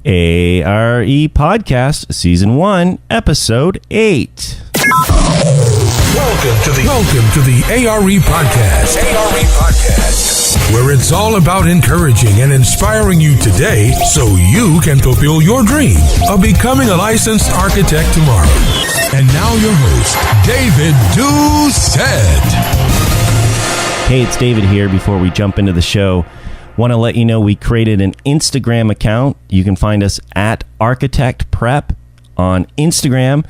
ARE Podcast, Season 1, Episode 8. Welcome to the ARE Podcast. ARE Podcast, where it's all about encouraging and inspiring you today so you can fulfill your dream of becoming a licensed architect tomorrow. And now your host, David Doucette. Hey, it's David here. Before we jump into the show, want to let you know we created an Instagram account. You can find us at Architect Prep on Instagram,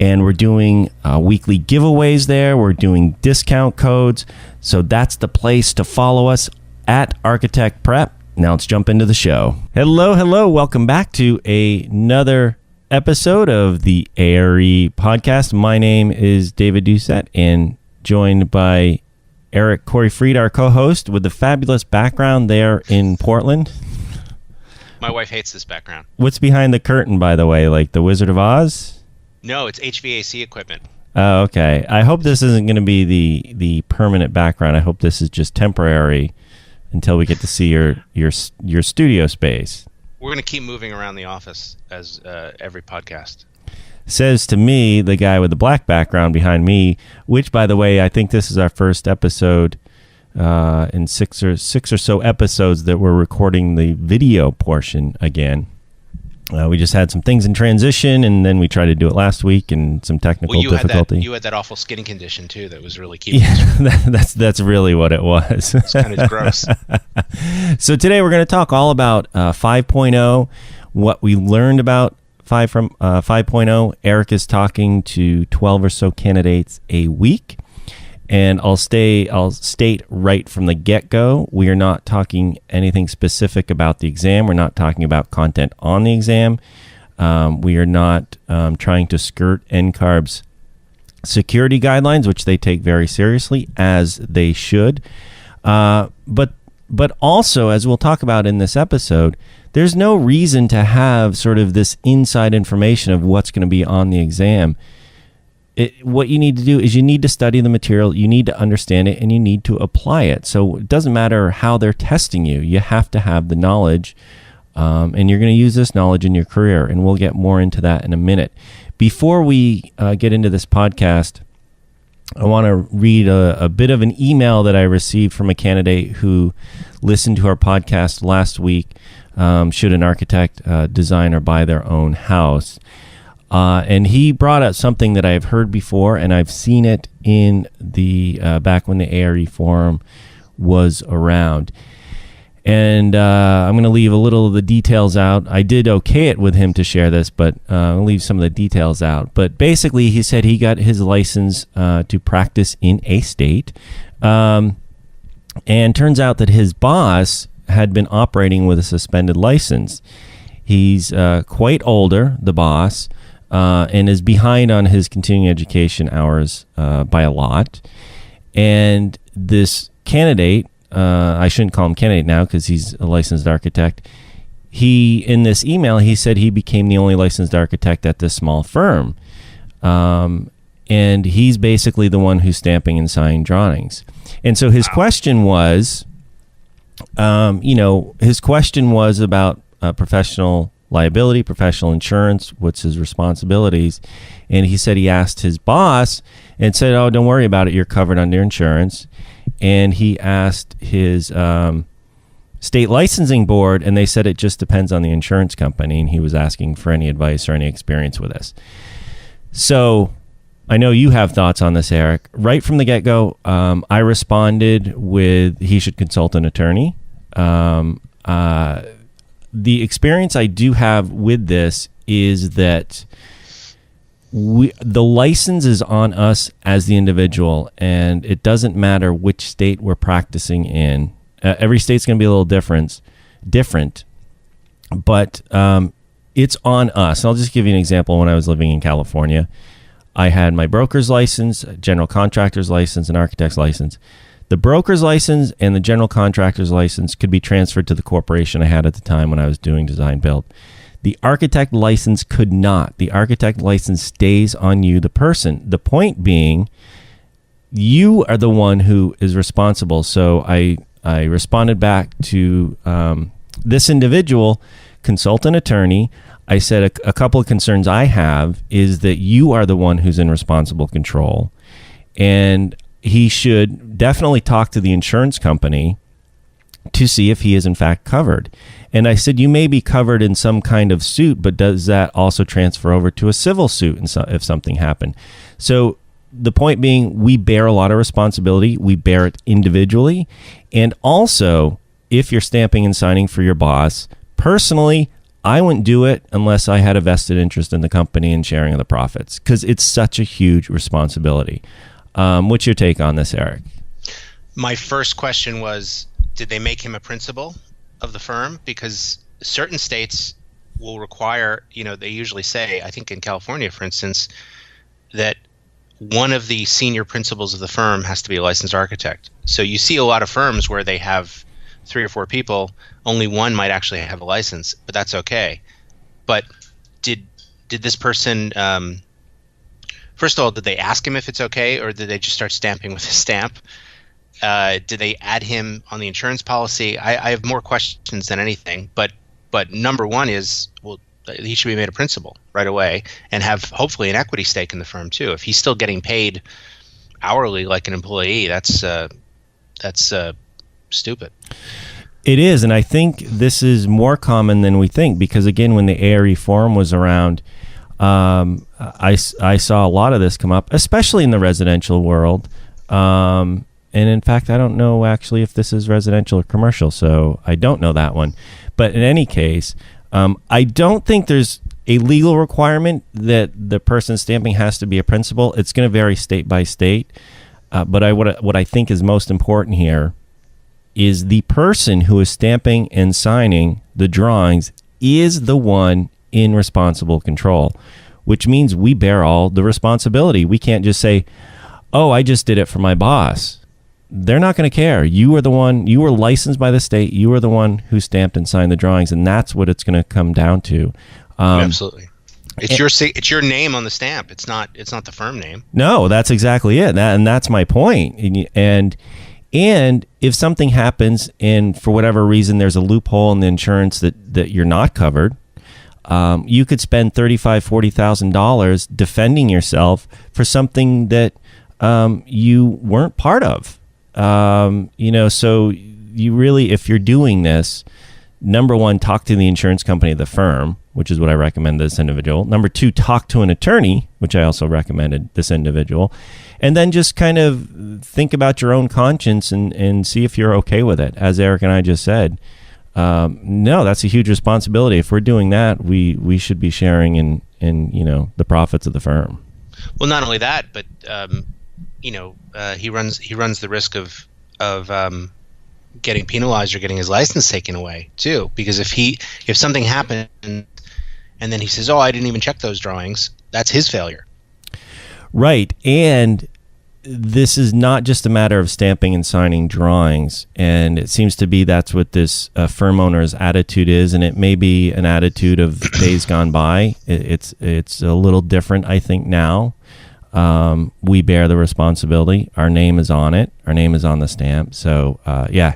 and we're doing weekly giveaways there. We're doing discount codes, so that's the place to follow us at Architect Prep. Now let's jump into the show. Hello. Welcome back to another episode of the ARE Podcast. My name is David Doucette, and joined by Eric Corey Fried, our co-host, with the fabulous background there in Portland. My wife hates this background. What's behind the curtain, by the way? Like the Wizard of Oz? No, it's HVAC equipment. Oh, okay. I hope this isn't going to be the permanent background. I hope this is just temporary until we get to see your studio space. We're going to keep moving around the office as every podcast. Says to me, the guy with the black background behind me, which, by the way, I think this is our first episode in six or so episodes that we're recording the video portion again. We just had some things in transition, and then we tried to do it last week, and some technical difficulty. You had that awful skin condition, too, that was really keeping that's really what it was. It's kind of gross. So today we're going to talk all about 5.0, what we learned about 5.0. Eric is talking to 12 or so candidates a week, and I'll state right from the get-go, we are not talking anything specific about the exam. We're not talking about content on the exam. We are not trying to skirt NCARB's security guidelines, which they take very seriously, as they should. But also, as we'll talk about in this episode, there's no reason to have sort of this inside information of what's going to be on the exam. What you need to do is you need to study the material, you need to understand it, and you need to apply it. So it doesn't matter how they're testing you. You have to have the knowledge, and you're going to use this knowledge in your career, and we'll get more into that in a minute. Before we get into this podcast, I want to read a bit of an email that I received from a candidate who listened to our podcast last week. Should an architect design or buy their own house? And he brought up something that I've heard before, and I've seen it in the back when the ARE forum was around. And I'm going to leave a little of the details out. I did okay it with him to share this, but I'll leave some of the details out. But basically, he said he got his license to practice in a state. And turns out that his boss had been operating with a suspended license. He's quite older, the boss, and is behind on his continuing education hours by a lot. And this candidate, I shouldn't call him candidate now because he's a licensed architect. In this email, he said he became the only licensed architect at this small firm. And he's basically the one who's stamping and signing drawings. And so his question was, his question was about professional liability, professional insurance, what's his responsibilities. And he said he asked his boss and said, oh, don't worry about it, you're covered under insurance. And he asked his state licensing board, and they said it just depends on the insurance company, and he was asking for any advice or any experience with this. So I know you have thoughts on this, Eric. Right from the get-go, I responded with he should consult an attorney. The experience I do have with this is that the license is on us as the individual, and it doesn't matter which state we're practicing in. Every state's going to be a little different, but it's on us. And I'll just give you an example. When I was living in California, I had my broker's license, general contractor's license, and architect's license. The broker's license and the general contractor's license could be transferred to the corporation I had at the time when I was doing design build. The architect license could not. The architect license stays on you, the person. The point being, you are the one who is responsible. So I responded back to this individual consult an attorney. I said a couple of concerns I have is that you are the one who's in responsible control, and he should definitely talk to the insurance company to see if he is in fact covered. And I said, you may be covered in some kind of suit, but does that also transfer over to a civil suit if something happened? So the point being, we bear a lot of responsibility. We bear it individually. And also, if you're stamping and signing for your boss, personally, I wouldn't do it unless I had a vested interest in the company and sharing of the profits, because it's such a huge responsibility. What's your take on this, Eric? My first question was, did they make him a principal of the firm? Because certain states will require, they usually say, I think in California, for instance, that one of the senior principals of the firm has to be a licensed architect. So you see a lot of firms where they have 3 or 4 people, only one might actually have a license, but that's okay. But did this person, first of all, did they ask him if it's okay, or did they just start stamping with a stamp? Did they add him on the insurance policy? I have more questions than anything, but number one is, well, he should be made a principal right away and have hopefully an equity stake in the firm too. If he's still getting paid hourly like an employee, that's stupid. It is, and I think this is more common than we think, because again, when the ARE forum was around, I saw a lot of this come up, especially in the residential world. And in fact, I don't know actually if this is residential or commercial, so I don't know that one. But in any case, I don't think there's a legal requirement that the person stamping has to be a principal. It's going to vary state by state. But what I think is most important here is the person who is stamping and signing the drawings is the one in responsible control, which means we bear all the responsibility. We can't just say, oh, I just did it for my boss. They're not going to care. You are the one, you were licensed by the state. You are the one who stamped and signed the drawings, and that's what it's going to come down to. Absolutely. It's your name on the stamp. It's not the firm name. No, that's exactly it. And that's my point. And if something happens and for whatever reason there's a loophole in the insurance that you're not covered, you could spend $35,000, $40,000 defending yourself for something that you weren't part of. So you really, if you're doing this, number one, talk to the insurance company of the firm, which is what I recommend this individual. Number two, talk to an attorney, which I also recommended this individual. And then just kind of think about your own conscience and see if you're okay with it. As Eric and I just said, no, that's a huge responsibility. If we're doing that, we should be sharing in the profits of the firm. Well, not only that, but he runs the risk of getting penalized or getting his license taken away too. Because if something happened and then he says, "Oh, I didn't even check those drawings," that's his failure. Right, and this is not just a matter of stamping and signing drawings, and it seems to be that's what this firm owner's attitude is, and it may be an attitude of days gone by. It's a little different, I think, now. We bear the responsibility. Our name is on it. Our name is on the stamp. So,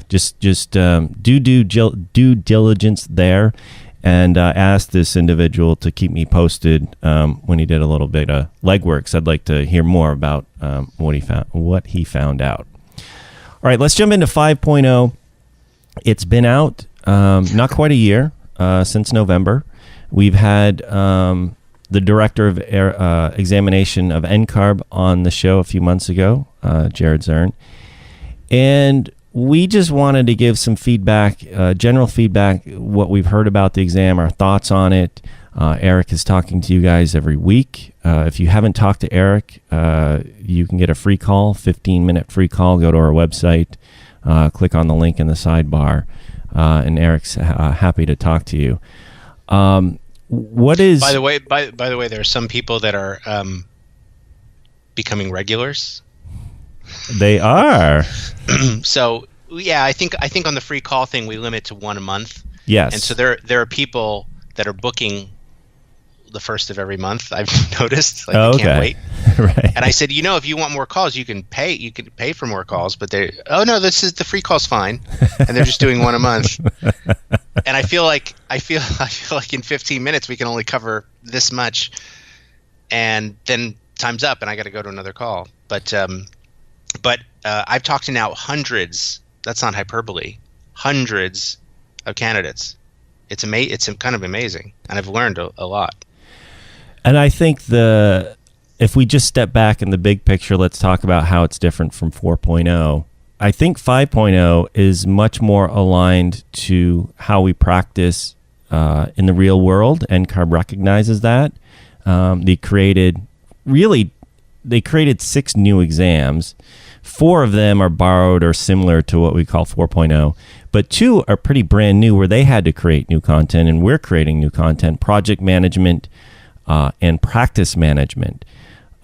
just do due diligence there, and ask this individual to keep me posted when he did a little bit of legwork. So I'd like to hear more about what he found out. All right, let's jump into 5.0. It's been out not quite a year, since November. We've had the director of examination of NCARB on the show a few months ago, Jared Zern. And we just wanted to give some feedback, general feedback, what we've heard about the exam, our thoughts on it. Eric is talking to you guys every week. If you haven't talked to Eric, you can get a free call, 15-minute free call. Go to our website, click on the link in the sidebar, and Eric's happy to talk to you. What is? By the way, there are some people that are becoming regulars. They are. So yeah, I think on the free call thing we limit to one a month. Yes. And so there are people that are booking the first of every month. I've noticed. They can't wait. Right. And I said, if you want more calls, you can pay. You can pay for more calls. But the free call's fine, and they're just doing one a month. And I feel like in 15 minutes we can only cover this much, and then time's up, and I got to go to another call. But I've talked to now hundreds. That's not hyperbole. Hundreds of candidates. It's kind of amazing, and I've learned a lot. And I think if we just step back in the big picture, let's talk about how it's different from 4.0. I think 5.0 is much more aligned to how we practice in the real world. NCARB recognizes that. They created 6 new exams. 4 of them are borrowed or similar to what we call 4.0, but 2 are pretty brand new where they had to create new content, and we're creating new content, project management and practice management.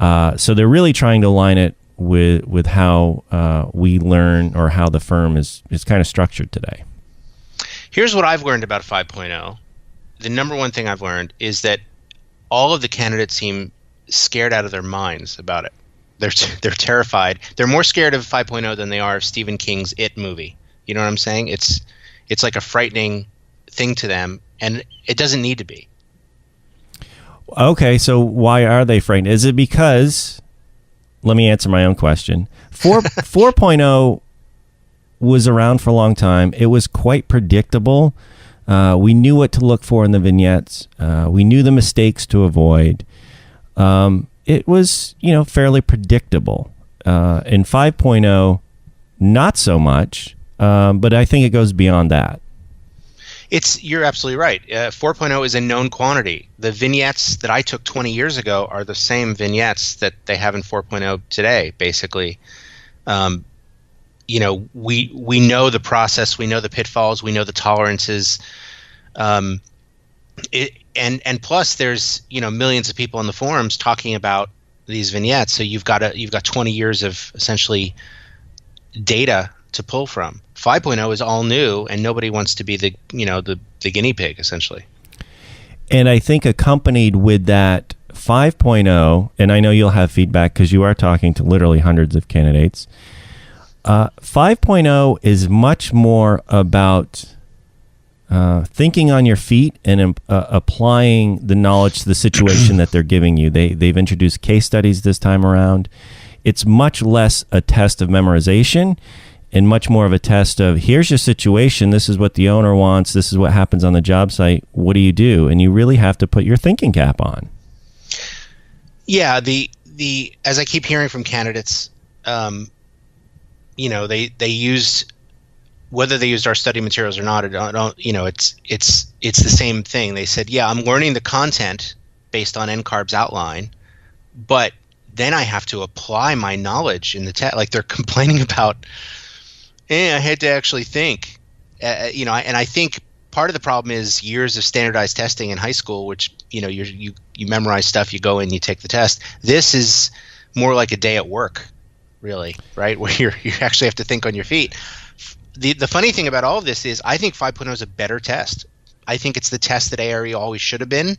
So they're really trying to align it with how we learn, or how the firm is kind of structured today. Here's what I've learned about 5.0. The number one thing I've learned is that all of the candidates seem scared out of their minds about it. They're terrified. They're more scared of 5.0 than they are of Stephen King's It movie. You know what I'm saying? It's like a frightening thing to them, and it doesn't need to be. Okay, so why are they frightened? Is it because, let me answer my own question. 4.0 was around for a long time. It was quite predictable. We knew what to look for in the vignettes. We knew the mistakes to avoid. It was, fairly predictable. In 5.0, not so much, but I think it goes beyond that. You're absolutely right. 4.0 is a known quantity. The vignettes that I took 20 years ago are the same vignettes that they have in 4.0 today, basically. We know the process, we know the pitfalls, we know the tolerances. And plus there's, millions of people on the forums talking about these vignettes. So you've got 20 years of essentially data to pull from. 5.0 is all new, and nobody wants to be the guinea pig, essentially. And I think accompanied with that 5.0, and I know you'll have feedback because you are talking to literally hundreds of candidates. 5.0 is much more about thinking on your feet and applying the knowledge to the situation that they're giving you. They've introduced case studies this time around. It's much less a test of memorization and much more of a test of, here's your situation, this is what the owner wants, this is what happens on the job site, what do you do? And you really have to put your thinking cap on. Yeah, the as I keep hearing from candidates, they used, whether they used our study materials or not, it's the same thing. They said, yeah, I'm learning the content based on NCARB's outline, but then I have to apply my knowledge in the test. Like, they're complaining about, I had to actually think, and I think part of the problem is years of standardized testing in high school, which, you memorize stuff, you go in, you take the test. This is more like a day at work, really, right? Where you actually have to think on your feet. The funny thing about all of this is I think 5.0 is a better test. I think it's the test that ARE always should have been.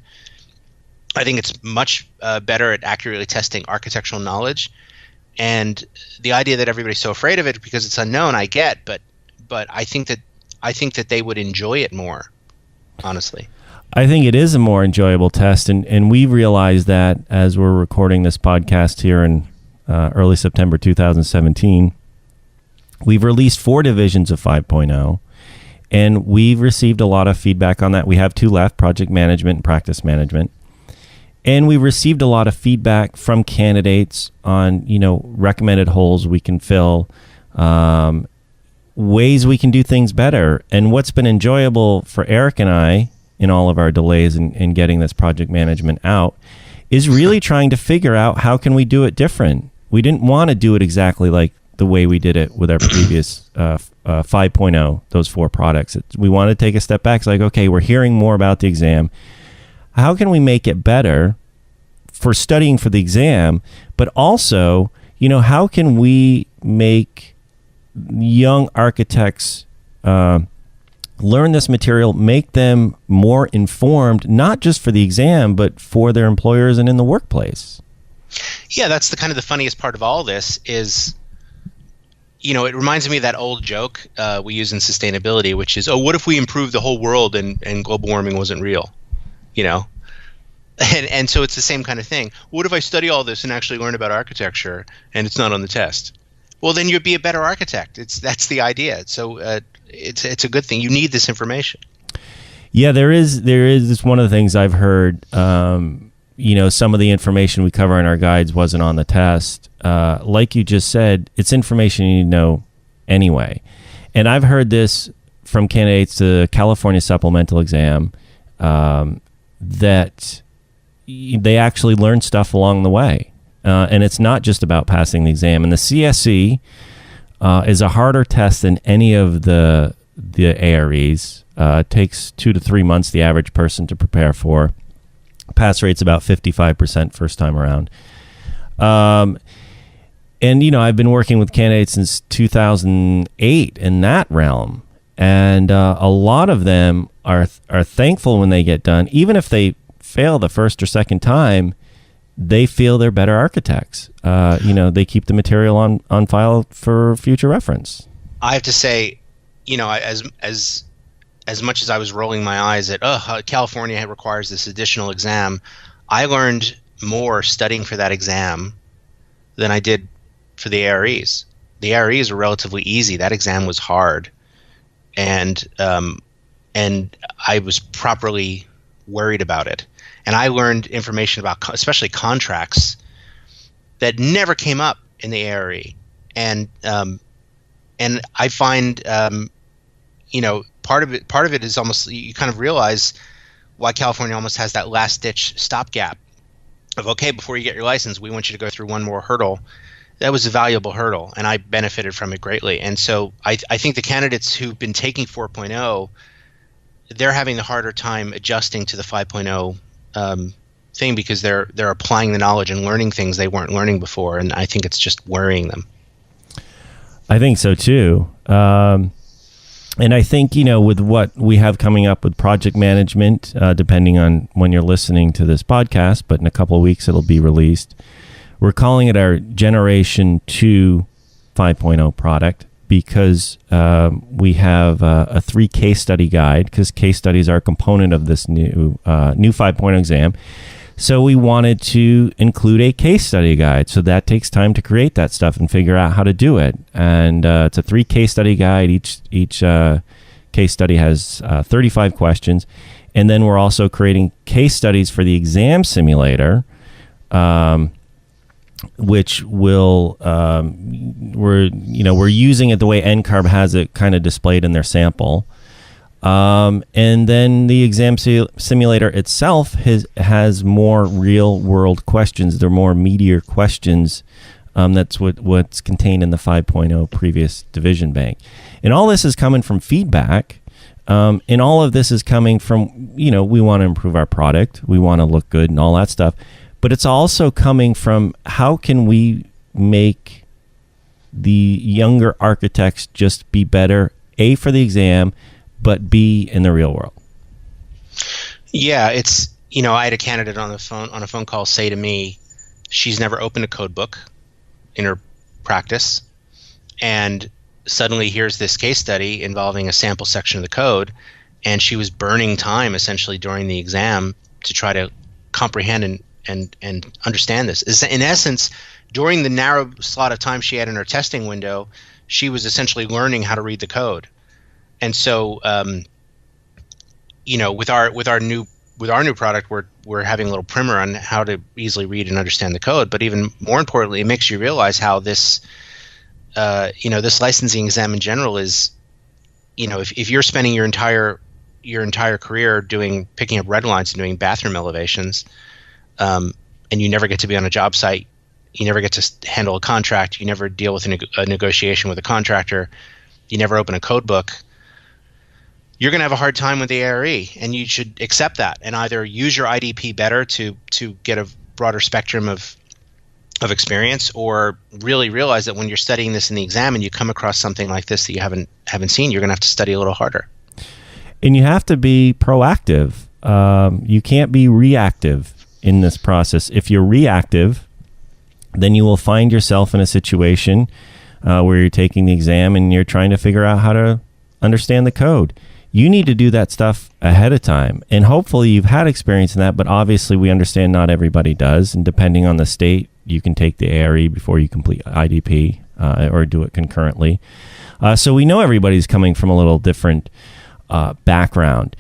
I think it's much better at accurately testing architectural knowledge. And the idea that everybody's so afraid of it because it's unknown, I get, but I think that they would enjoy it more, honestly. I think it is a more enjoyable test, and we realize that as we're recording this podcast here in early September 2017. We've released 4 divisions of 5.0, and we've received a lot of feedback on that. We have 2 left, project management and practice management. And we received a lot of feedback from candidates on, recommended holes we can fill, ways we can do things better. And what's been enjoyable for Eric and I in all of our delays in getting this project management out is really trying to figure out how can we do it different. We didn't want to do it exactly like the way we did it with our previous 5.0, those 4 products. We want to take a step back. It's like, okay, we're hearing more about the exam. How can we make it better for studying for the exam, but also, how can we make young architects learn this material, make them more informed, not just for the exam, but for their employers and in the workplace? Yeah, that's the funniest part of all this is, it reminds me of that old joke we use in sustainability, which is, oh, what if we improved the whole world and global warming wasn't real? And so it's the same kind of thing. What if I study all this and actually learn about architecture and it's not on the test? Well, then you'd be a better architect. That's the idea. So it's a good thing. You need this information. Yeah, there is. It's one of the things I've heard. Some of the information we cover in our guides wasn't on the test. Like you just said, it's information you need to know anyway. And I've heard this from candidates to the California supplemental exam that they actually learn stuff along the way. And it's not just about passing the exam. And the CSE is a harder test than any of the AREs. It takes 2 to 3 months the average person to prepare for. Pass rate's about 55% first time around. And, I've been working with candidates since 2008 in that realm. And a lot of them are thankful when they get done. Even if they fail the first or second time, they feel they're better architects. They keep the material on file for future reference. I have to say, as much as I was rolling my eyes at, California requires this additional exam, I learned more studying for that exam than I did for the AREs. The AREs were relatively easy. That exam was hard. And I was properly worried about it. And I learned information about especially contracts that never came up in the ARE. And I find, part of it is almost, you kind of realize why California almost has that last ditch stopgap of, okay, before you get your license, we want you to go through one more hurdle. That was a valuable hurdle, and I benefited from it greatly. And so I think the candidates who've been taking 4.0, they're having the harder time adjusting to the 5.0 thing because they're applying the knowledge and learning things they weren't learning before, and I think it's just worrying them. I think so too. And I think, with what we have coming up with project management, depending on when you're listening to this podcast, but in a couple of weeks it'll be released. We're calling it our Generation 2 5.0 product because we have a 3 case study guide, because case studies are a component of this new 5.0 exam. So we wanted to include a case study guide. So that takes time to create that stuff and figure out how to do it. And it's a 3 case study guide. Each case study has 35 questions. And then we're also creating case studies for the exam simulator, which will we're using it the way NCARB has it kind of displayed in their sample. And then the exam simulator itself has more real world questions. They're more meatier questions. That's what's contained in the 5.0 previous division bank. And all this is coming from feedback. And all of this is coming from, we want to improve our product. We want to look good and all that stuff. But it's also coming from how can we make the younger architects just be better, A, for the exam, but B, in the real world. Yeah, it's, I had a candidate on a phone call say to me, she's never opened a code book in her practice, and suddenly here's this case study involving a sample section of the code, and she was burning time essentially during the exam to try to comprehend and understand this. In essence, during the narrow slot of time she had in her testing window, she was essentially learning how to read the code. And so, with our new product, we're having a little primer on how to easily read and understand the code. But even more importantly, it makes you realize how this, this licensing exam in general is, if you're spending your entire career picking up red lines and doing bathroom elevations, and you never get to be on a job site, you never get to handle a contract, you never deal with a negotiation with a contractor, you never open a code book, you're going to have a hard time with the ARE, and you should accept that and either use your IDP better to get a broader spectrum of experience, or really realize that when you're studying this in the exam and you come across something like this that you haven't seen, you're going to have to study a little harder. And you have to be proactive. You can't be reactive in this process. If you're reactive, then you will find yourself in a situation where you're taking the exam and you're trying to figure out how to understand the code. You need to do that stuff ahead of time. And hopefully you've had experience in that, but obviously we understand not everybody does. And depending on the state, you can take the ARE before you complete IDP or do it concurrently. So we know everybody's coming from a little different background.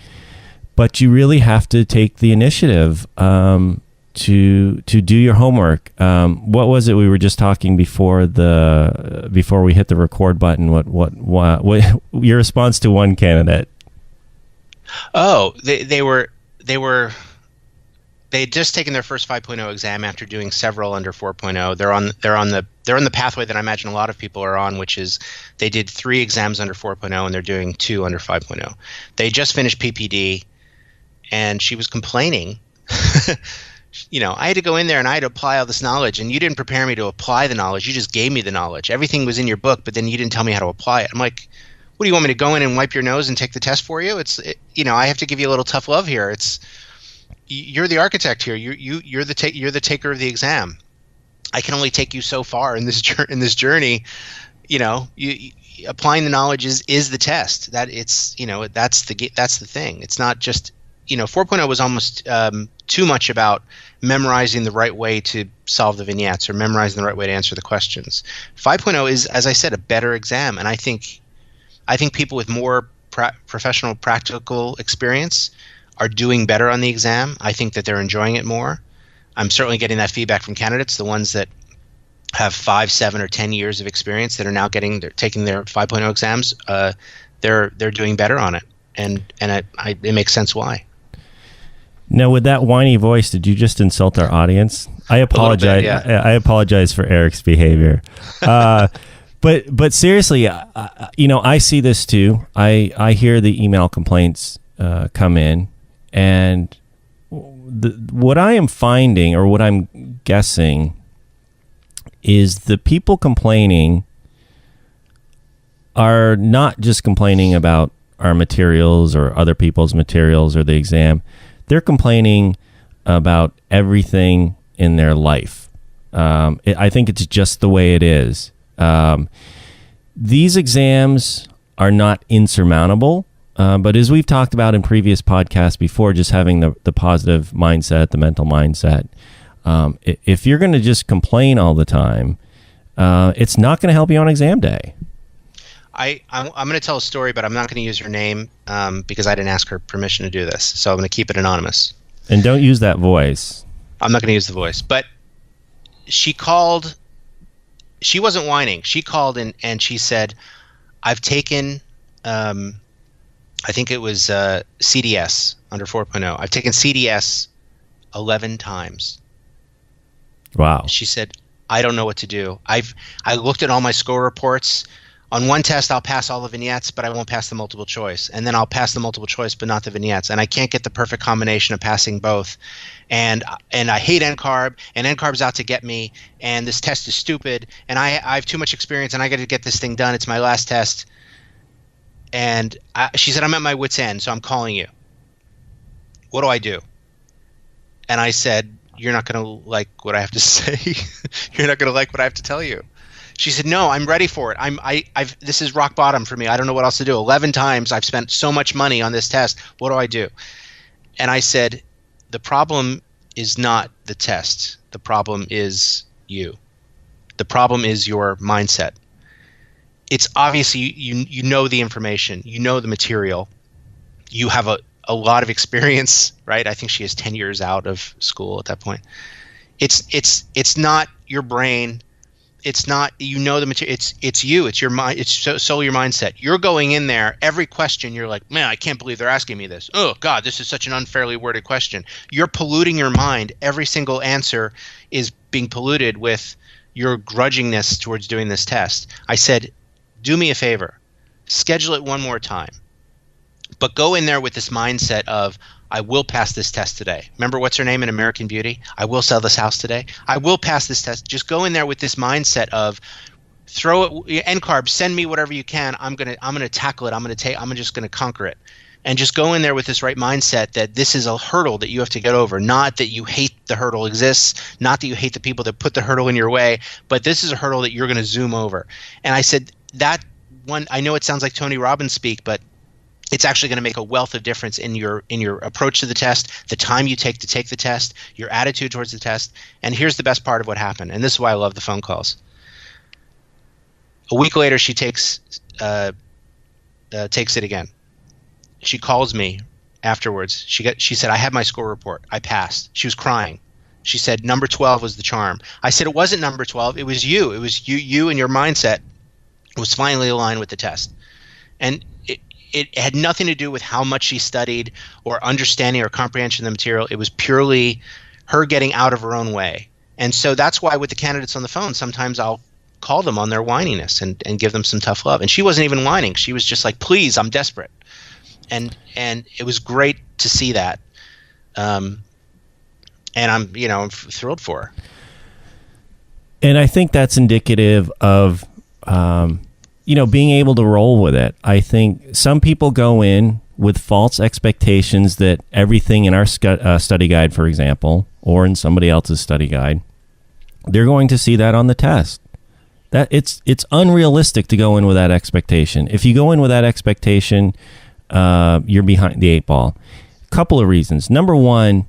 But you really have to take the initiative to do your homework. What was it we were just talking before we hit the record button? What your response to one candidate? Oh, they'd just taken their first 5.0 exam after doing several under 4.0. They're on the pathway that I imagine a lot of people are on, which is they did 3 exams under 4.0 and they're doing 2 under 5.0. They just finished PPD, and she was complaining. I had to go in there and I had to apply all this knowledge, and you didn't prepare me to apply the knowledge. You just gave me the knowledge. Everything was in your book, but then you didn't tell me how to apply it. I'm like, what do you want me to go in and wipe your nose and take the test for you? I have to give you a little tough love here. You're the architect here. You're the taker of the exam. I can only take you so far in this journey. Applying the knowledge is the test. That's the thing. It's not just 4.0 was almost too much about memorizing the right way to solve the vignettes or memorizing the right way to answer the questions. 5.0 is, as I said, a better exam, and I think people with more professional practical experience are doing better on the exam. I think that they're enjoying it more. I'm certainly getting that feedback from candidates, the ones that have 5, 7, or 10 years of experience that are now taking their 5.0 exams. They're doing better on it, and it makes sense why. Now, with that whiny voice, did you just insult our audience? I apologize. Bit, yeah. I apologize for Eric's behavior. But seriously, I see this too. I hear the email complaints come in, and what I am finding, or what I'm guessing, is the people complaining are not just complaining about our materials or other people's materials or the exam. They're complaining about everything in their life. I think it's just the way it is. These exams are not insurmountable, but as we've talked about in previous podcasts before, just having the positive mindset, the mental mindset, if you're going to just complain all the time, it's not going to help you on exam day. I'm going to tell a story, but I'm not going to use her name because I didn't ask her permission to do this. So I'm going to keep it anonymous. And don't use that voice. I'm not going to use the voice. But she called. She wasn't whining. She called and she said, I've taken, I think it was CDS under 4.0. I've taken CDS 11 times. Wow. She said, I don't know what to do. I looked at all my score reports. On one test, I'll pass all the vignettes, but I won't pass the multiple choice. And then I'll pass the multiple choice, but not the vignettes. And I can't get the perfect combination of passing both. And I hate NCARB, and NCARB's out to get me. And this test is stupid. And I have too much experience, and I got to get this thing done. It's my last test. And she said, I'm at my wit's end, so I'm calling you. What do I do? And I said, you're not going to like what I have to say. You're not going to like what I have to tell you. She said, no, I'm ready for it. This is rock bottom for me. I don't know what else to do. 11 times I've spent so much money on this test. What do I do? And I said, the problem is not the test. The problem is you. The problem is your mindset. It's obviously you know the information. You know the material. You have a lot of experience, right? I think she is 10 years out of school at that point. It's not your brain. It's not, the material. It's you. It's your mind. It's solely your mindset. You're going in there. Every question, you're like, man, I can't believe they're asking me this. Oh God, this is such an unfairly worded question. You're polluting your mind. Every single answer is being polluted with your grudgingness towards doing this test. I said, do me a favor, schedule it one more time, but go in there with this mindset of, I will pass this test today. Remember what's her name in American Beauty? I will sell this house today. I will pass this test. Just go in there with this mindset of throw it, NCARB, send me whatever you can. I'm gonna tackle it. I'm just gonna conquer it. And just go in there with this right mindset that this is a hurdle that you have to get over, not that you hate the hurdle exists, not that you hate the people that put the hurdle in your way, but this is a hurdle that you're going to zoom over. And I said, that one, I know it sounds like Tony Robbins speak, but it's actually going to make a wealth of difference in your approach to the test, the time you take to take the test, your attitude towards the test. And here's the best part of what happened, and this is why I love the phone calls. A week later, she takes it again. She calls me afterwards. She said, I had my score report. I passed. She was crying. She said number 12 was the charm. I said, it wasn't number 12. It was you. It was you and your mindset was finally aligned with the test. And it had nothing to do with how much she studied or understanding or comprehension of the material. It was purely her getting out of her own way. And so that's why with the candidates on the phone, sometimes I'll call them on their whininess and give them some tough love. And she wasn't even whining. She was just like, please, I'm desperate. And it was great to see that. And I'm thrilled for her. And I think that's indicative of, being able to roll with it. I think some people go in with false expectations that everything in our study guide, for example, or in somebody else's study guide, they're going to see that on the test. That it's unrealistic to go in with that expectation. If you go in with that expectation, you're behind the eight ball. Couple of reasons. Number one,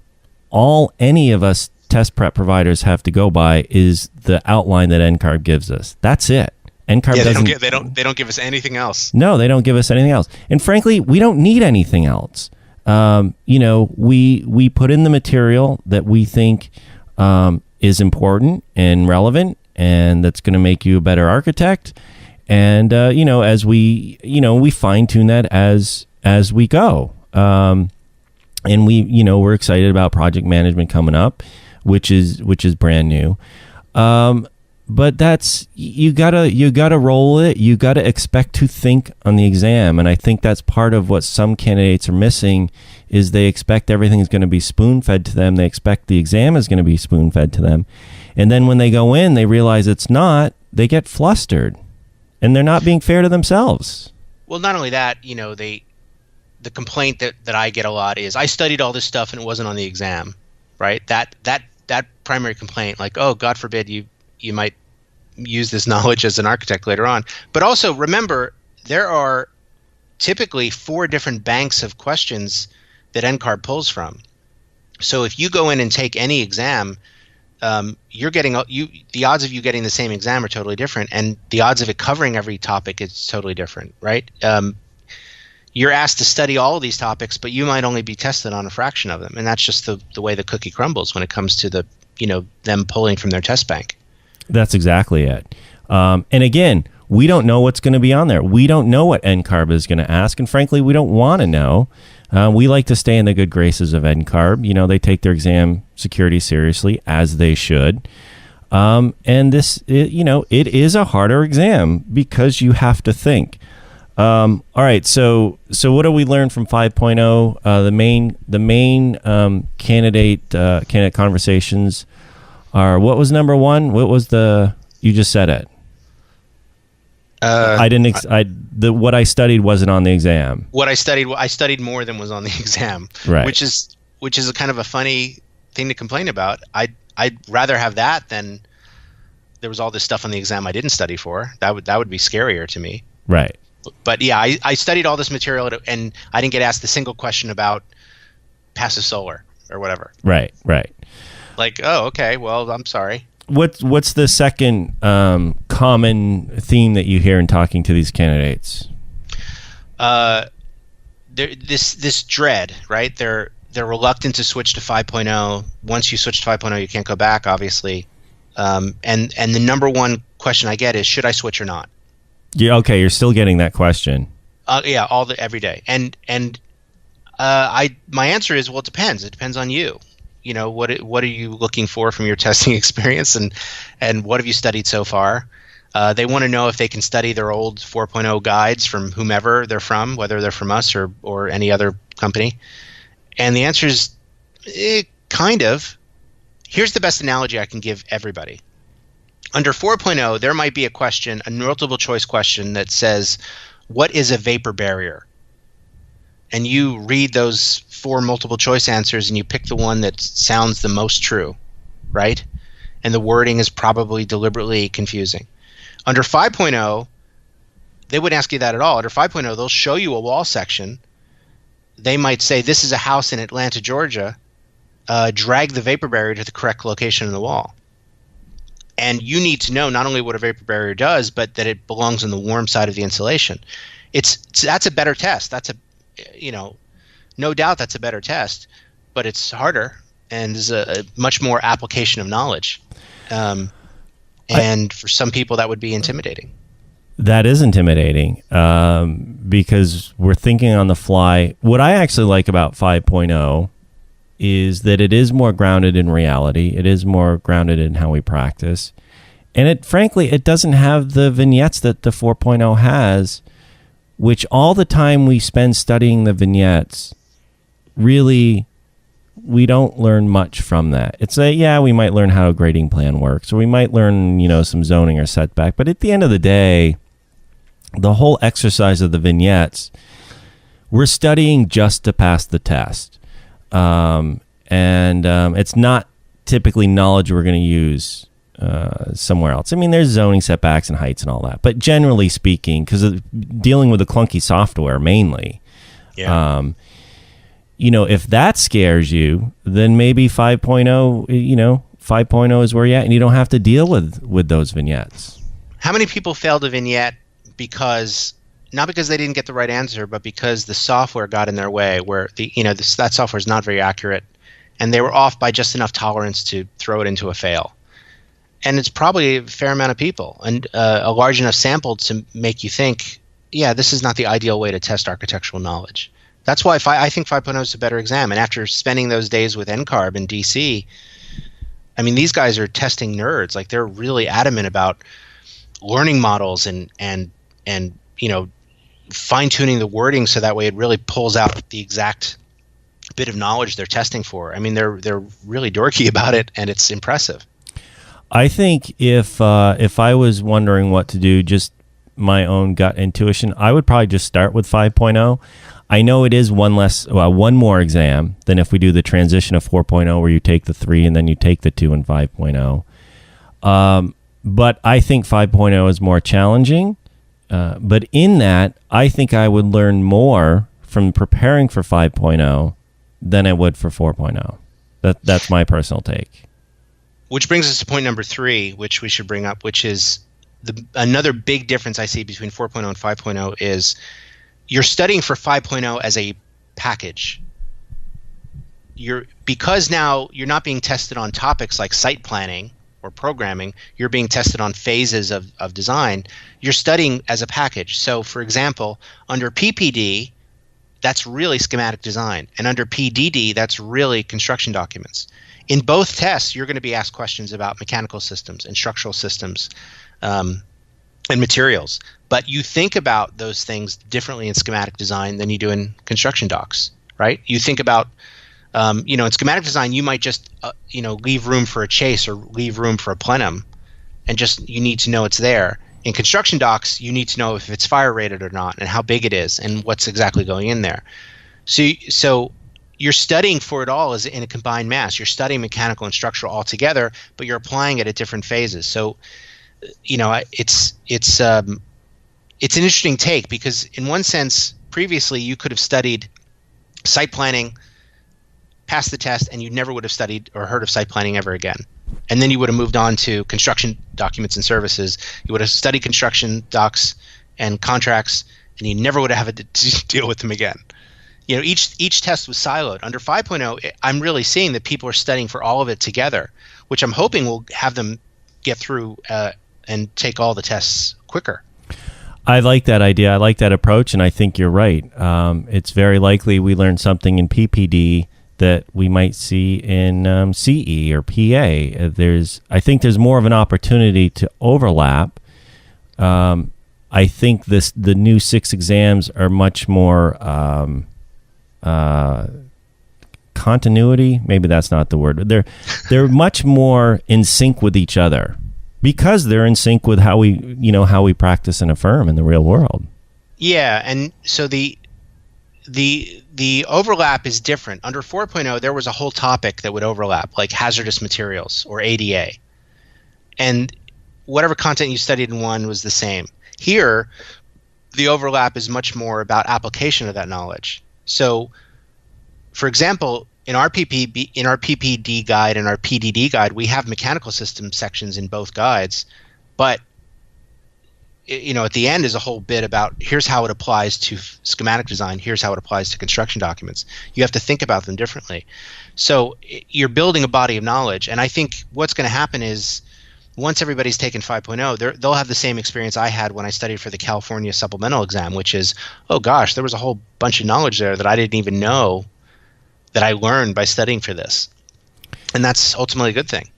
all any of us test prep providers have to go by is the outline that NCARB gives us. That's it. NCARB they don't give us anything else. No, they don't give us anything else. And frankly, we don't need anything else. We put in the material that we think is important and relevant, and that's going to make you a better architect. And as we fine tune that as we go. And we're excited about project management coming up, which is brand new. But that's, you gotta roll it. You gotta expect to think on the exam. And I think that's part of what some candidates are missing is they expect everything's going to be spoon-fed to them. They expect the exam is going to be spoon-fed to them. And then when they go in, they realize it's not, they get flustered and they're not being fair to themselves. Well, not only that, the complaint that I get a lot is I studied all this stuff and it wasn't on the exam, right? That primary complaint, like, oh, God forbid you might use this knowledge as an architect later on. But also remember, there are typically 4 different banks of questions that NCARB pulls from. So if you go in and take any exam, you're getting the odds of you getting the same exam are totally different, and the odds of it covering every topic is totally different, right? You're asked to study all of these topics, but you might only be tested on a fraction of them, and that's just the way the cookie crumbles when it comes to them pulling from their test bank. That's exactly it. And again, we don't know what's going to be on there. We don't know what NCARB is going to ask, and frankly, we don't want to know. We like to stay in the good graces of NCARB. They take their exam security seriously, as they should. And this, it is a harder exam because you have to think. All right, so what do we learn from 5.0? The main candidate conversations are, what was number 1? What was you just said it. What I studied wasn't on the exam. What I studied more than was on the exam, right? Which is a kind of a funny thing to complain about. I'd rather have that than there was all this stuff on the exam I didn't study for. That would be scarier to me. Right. But yeah, I studied all this material and I didn't get asked a single question about passive solar or whatever. Right. Like, oh, okay, well, I'm sorry. What's the second common theme that you hear in talking to these candidates? This dread, right? They're reluctant to switch to 5.0. Once you switch to 5.0, you can't go back, obviously. And the number one question I get is, should I switch or not? Yeah, okay, you're still getting that question. Yeah, every day. And my answer is, well, it depends. It depends on you. What are you looking for from your testing experience, and what have you studied so far? They want to know if they can study their old 4.0 guides from whomever they're from, whether they're from us or any other company. And the answer is kind of. Here's the best analogy I can give everybody. Under 4.0, there might be a question, a multiple choice question that says, what is a vapor barrier? and you read those 4 multiple choice answers and you pick the one that sounds the most true, right? And the wording is probably deliberately confusing. Under 5.0, they wouldn't ask you that at all. Under 5.0, they'll show you a wall section. They might say, this is a house in Atlanta, Georgia. Drag the vapor barrier to the correct location in the wall. And you need to know not only what a vapor barrier does, but that it belongs on the warm side of the insulation. That's a better test. No doubt that's a better test, but it's harder and is a much more application of knowledge. And for some people, that would be intimidating. That is intimidating because we're thinking on the fly. What I actually like about 5.0 is that it is more grounded in reality. It is more grounded in how we practice. And frankly, it doesn't have the vignettes that the 4.0 has, which all the time we spend studying the vignettes, really, we don't learn much from that. It's we might learn how a grading plan works, or we might learn, some zoning or setback. But at the end of the day, the whole exercise of the vignettes, we're studying just to pass the test. It's not typically knowledge we're going to use somewhere else. I mean, there's zoning, setbacks, and heights and all that. But generally speaking, because of dealing with the clunky software mainly, if that scares you, then maybe 5.0, 5.0 is where you're at, and you don't have to deal with those vignettes. How many people failed a vignette not because they didn't get the right answer, but because the software got in their way, where that software is not very accurate, and they were off by just enough tolerance to throw it into a fail. And it's probably a fair amount of people, and a large enough sample to make you think, this is not the ideal way to test architectural knowledge. That's why I think 5.0 is a better exam. And after spending those days with NCARB in DC, I mean, these guys are testing nerds. Like, they're really adamant about learning models and fine-tuning the wording so that way it really pulls out the exact bit of knowledge they're testing for. I mean, they're really dorky about it, and it's impressive. I think if I was wondering what to do, just my own gut intuition, I would probably just start with 5.0. I know it is one more exam than if we do the transition of 4.0, where you take the 3 and then you take the 2 in 5.0. But I think 5.0 is more challenging. But in that, I think I would learn more from preparing for 5.0 than I would for 4.0. That's my personal take. Which brings us to point number 3, which we should bring up, which is another big difference I see between 4.0 and 5.0 is you're studying for 5.0 as a package. Because now you're not being tested on topics like site planning or programming, you're being tested on phases of design. You're studying as a package. So, for example, under PPD, that's really schematic design. And under PDD, that's really construction documents. In both tests, you're going to be asked questions about mechanical systems and structural systems and materials. But you think about those things differently in schematic design than you do in construction docs, right? You think about, in schematic design, you might just, leave room for a chase or leave room for a plenum, and just you need to know it's there. In construction docs, you need to know if it's fire rated or not, and how big it is, and what's exactly going in there. So you're studying for it all as in a combined mass. You're studying mechanical and structural all together, but you're applying it at different phases. So, it's an interesting take, because in one sense, previously you could have studied site planning, passed the test, and you never would have studied or heard of site planning ever again. And then you would have moved on to construction documents and services. You would have studied construction docs and contracts, and you never would have had to deal with them again. Each test was siloed. Under 5.0, I'm really seeing that people are studying for all of it together, which I'm hoping will have them get through and take all the tests quicker. I like that idea. I like that approach, and I think you're right. It's very likely we learn something in PPD that we might see in CE or PA. I think there's more of an opportunity to overlap. I think the new 6 exams are much more continuity. Maybe that's not the word. They're much more in sync with each other, because they're in sync with how we practice and affirm in the real world. Yeah, and so the the overlap is different. Under 4.0, there was a whole topic that would overlap, like hazardous materials or ADA. And whatever content you studied in one was the same. Here, the overlap is much more about application of that knowledge. So, for example, in our PPD guide and our PDD guide, we have mechanical system sections in both guides, but at the end is a whole bit about here's how it applies to schematic design, here's how it applies to construction documents. You have to think about them differently. So you're building a body of knowledge, and I think what's going to happen is once everybody's taken 5.0, they'll have the same experience I had when I studied for the California supplemental exam, which is, oh gosh, there was a whole bunch of knowledge there that I didn't even know that I learned by studying for this. And that's ultimately a good thing.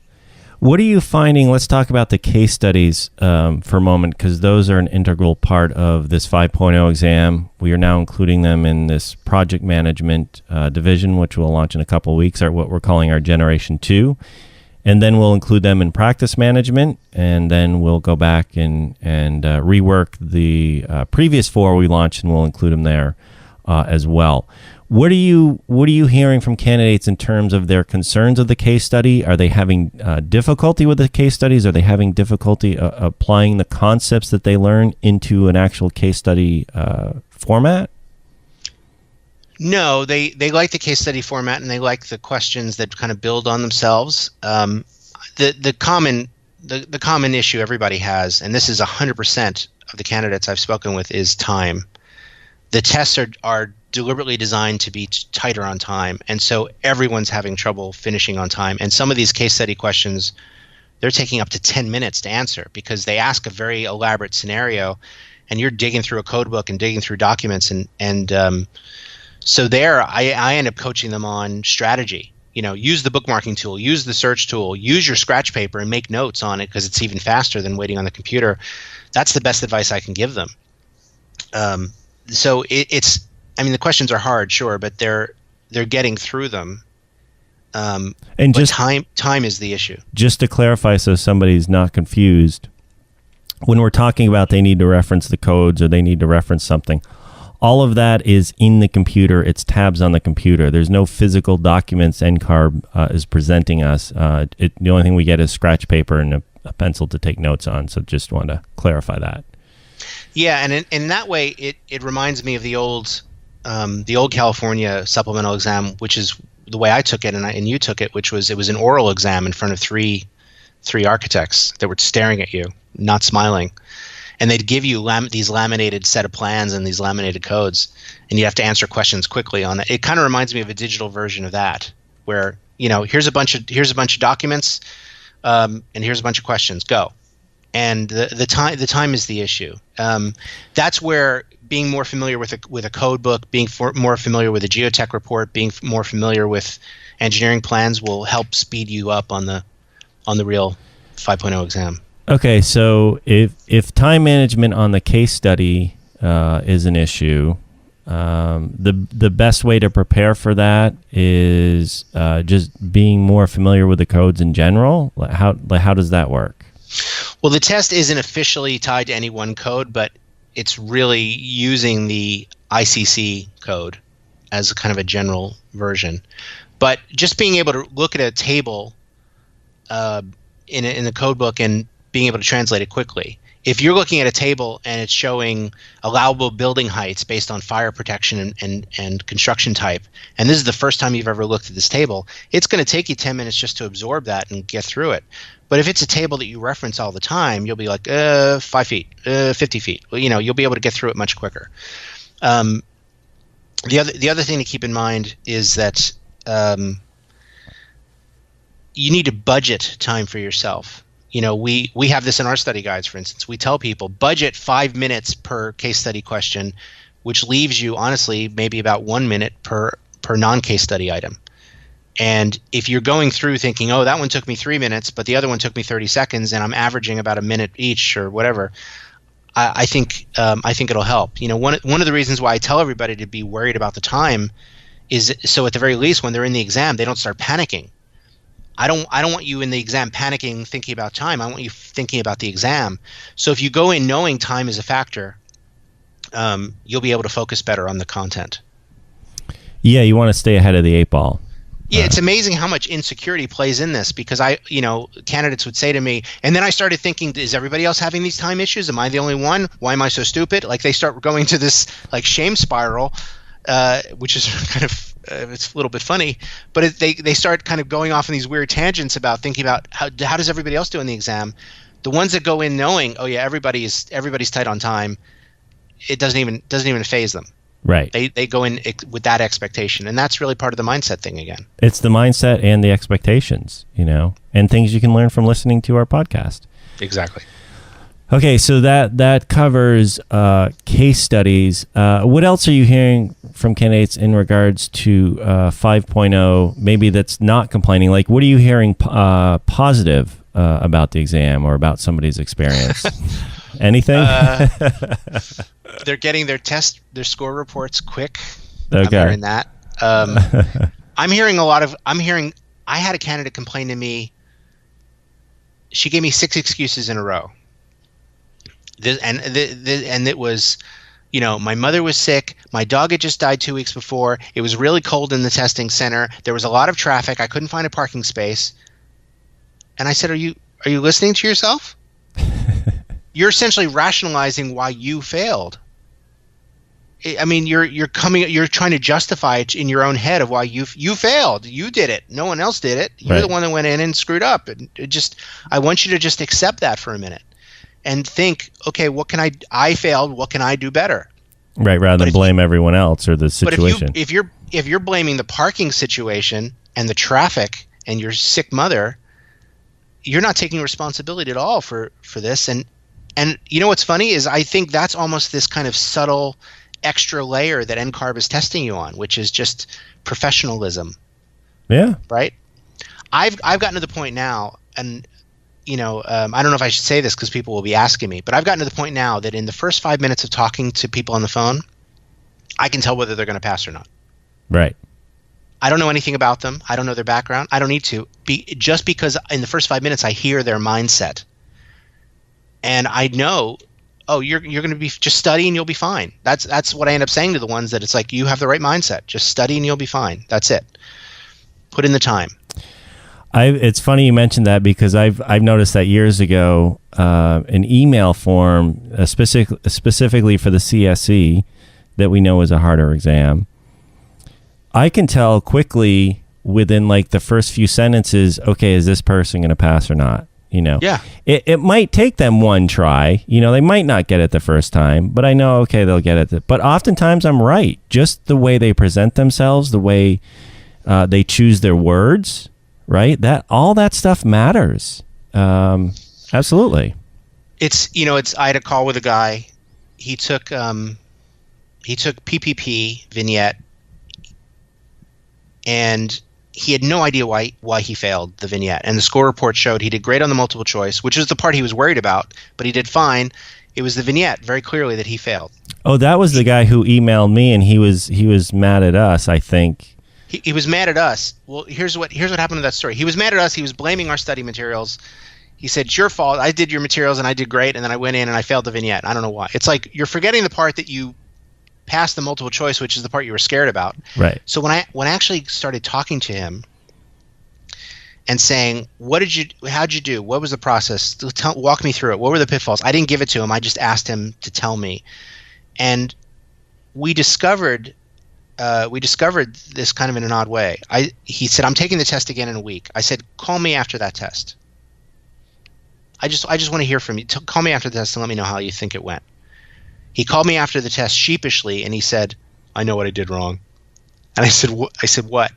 What are you finding? Let's talk about the case studies for a moment, because those are an integral part of this 5.0 exam. We are now including them in this project management division, which we'll launch in a couple of weeks, or what we're calling our Generation 2. And then we'll include them in practice management, and then we'll go back and rework the previous 4 we launched, and we'll include them there as well. What are you hearing from candidates in terms of their concerns of the case study? Are they having difficulty with the case studies? Are they having difficulty applying the concepts that they learn into an actual case study format? No, they like the case study format, and they like the questions that kind of build on themselves. The common issue everybody has, and this is 100% of the candidates I've spoken with, is time. The tests are deliberately designed to be tighter on time, and so everyone's having trouble finishing on time. And some of these case study questions, they're taking up to 10 minutes to answer because they ask a very elaborate scenario, and you're digging through a code book and digging through documents, and so there I end up coaching them on strategy. Use the bookmarking tool, use the search tool, use your scratch paper and make notes on it because it's even faster than waiting on the computer. That's the best advice I can give them. So the questions are hard, sure, but they're getting through them. And just time is the issue. Just to clarify, so somebody's not confused, when we're talking about they need to reference the codes or they need to reference something, all of that is in the computer. It's tabs on the computer. There's no physical documents NCARB is presenting us. The only thing we get is scratch paper and a pencil to take notes on. So just want to clarify that. Yeah, and in that way, it reminds me of the old California supplemental exam, which is the way I took it, and you took it, which was it was an oral exam in front of three architects that were staring at you, not smiling, and they'd give you these laminated set of plans and these laminated codes, and you have to answer questions quickly on that. It kind of reminds me of a digital version of that, where here's a bunch of documents, and here's a bunch of questions. Go. And the time is the issue. That's where being more familiar with a code book, being more familiar with a geotech report, being more familiar with engineering plans will help speed you up on the real 5.0 exam. Okay, so if time management on the case study is an issue, the best way to prepare for that is just being more familiar with the codes in general. How does that work? Well, the test isn't officially tied to any one code, but it's really using the ICC code as kind of a general version. But just being able to look at a table in the code book and being able to translate it quickly. If you're looking at a table and it's showing allowable building heights based on fire protection and construction type, and this is the first time you've ever looked at this table, it's going to take you 10 minutes just to absorb that and get through it. But if it's a table that you reference all the time, you'll be like, 5 feet, 50 feet. Well, you'll be able to get through it much quicker. The other thing to keep in mind is that you need to budget time for yourself. We have this in our study guides, for instance. We tell people budget 5 minutes per case study question, which leaves you, honestly, maybe about 1 minute per non-case study item. And if you're going through thinking, oh, that one took me 3 minutes, but the other one took me 30 seconds, and I'm averaging about a minute each or whatever, I think it'll help. One of the reasons why I tell everybody to be worried about the time is so at the very least when they're in the exam, they don't start panicking. I don't want you in the exam panicking, thinking about time. I want you thinking about the exam. So if you go in knowing time is a factor, you'll be able to focus better on the content. Yeah, you want to stay ahead of the 8 ball. Yeah, it's amazing how much insecurity plays in this, because candidates would say to me, and then I started thinking, is everybody else having these time issues? Am I the only one? Why am I so stupid? Like, they start going to this like shame spiral, which is kind of it's a little bit funny, but they start kind of going off in these weird tangents about thinking about how does everybody else do in the exam. The ones that go in knowing, oh yeah, everybody's tight on time, it doesn't even faze them. Right. They go in with that expectation, and that's really part of the mindset thing again. It's the mindset and the expectations, and things you can learn from listening to our podcast. Exactly. Okay, so that covers case studies. What else are you hearing from candidates in regards to 5.0? Maybe that's not complaining. Like, what are you hearing positive about the exam or about somebody's experience? Anything? They're getting their score reports quick. Okay. I'm hearing that. I'm hearing I had a candidate complain to me. She gave me 6 excuses in a row. And it was, my mother was sick. My dog had just died 2 weeks before. It was really cold in the testing center. There was a lot of traffic. I couldn't find a parking space. And I said, are you listening to yourself? You're essentially rationalizing why you failed. I mean, you're trying to justify it in your own head of why you failed. You did it. No one else did it. You're Right. the one that went in and screwed up. And I want you to just accept that for a minute and think, okay, I failed. What can I do better? Right, rather than blame everyone else or the situation. But if you're blaming the parking situation and the traffic and your sick mother, you're not taking responsibility at all for this. And what's funny is I think that's almost this kind of subtle extra layer that NCARB is testing you on, which is just professionalism. Yeah. Right? I've gotten to the point now, and I don't know if I should say this because people will be asking me, but I've gotten to the point now that in the first 5 minutes of talking to people on the phone, I can tell whether they're going to pass or not. Right. I don't know anything about them. I don't know their background. I don't need to. Just because in the first 5 minutes I hear their mindset. And I know, you're going to be just study and you'll be fine. That's what I end up saying to the ones that it's like, you have the right mindset. Just study and you'll be fine. That's it. Put in the time. It's funny you mentioned that because I've noticed that years ago, an email form specifically for the CSE that we know is a harder exam. I can tell quickly within like the first few sentences, okay, is this person going to pass or not? Yeah. It might take them one try. They might not get it the first time, but I know, okay, they'll get it. But oftentimes I'm right. Just the way they present themselves, the way they choose their words, right? All that stuff matters. Absolutely. I had a call with a guy. He took PPP vignette, and he had no idea why he failed the vignette. And the score report showed he did great on the multiple choice, which is the part he was worried about, but he did fine. It was the vignette very clearly that he failed. Oh, that was the guy who emailed me, and he was mad at us, I think. He was mad at us. Well, here's what happened to that story. He was mad at us. He was blaming our study materials. He said, it's your fault. I did your materials and I did great, and then I went in and I failed the vignette. I don't know why. It's like you're forgetting the part that you passed the multiple choice, which is the part you were scared about. Right. So when I actually started talking to him and saying, how'd you do? What was the process? Walk me through it. What were the pitfalls? I didn't give it to him. I just asked him to tell me. And we discovered this kind of in an odd way. He said, I'm taking the test again in a week. I said, call me after that test. I just want to hear from you. Call me after the test and let me know how you think it went. He called me after the test sheepishly, and he said, I know what I did wrong. And I said, what?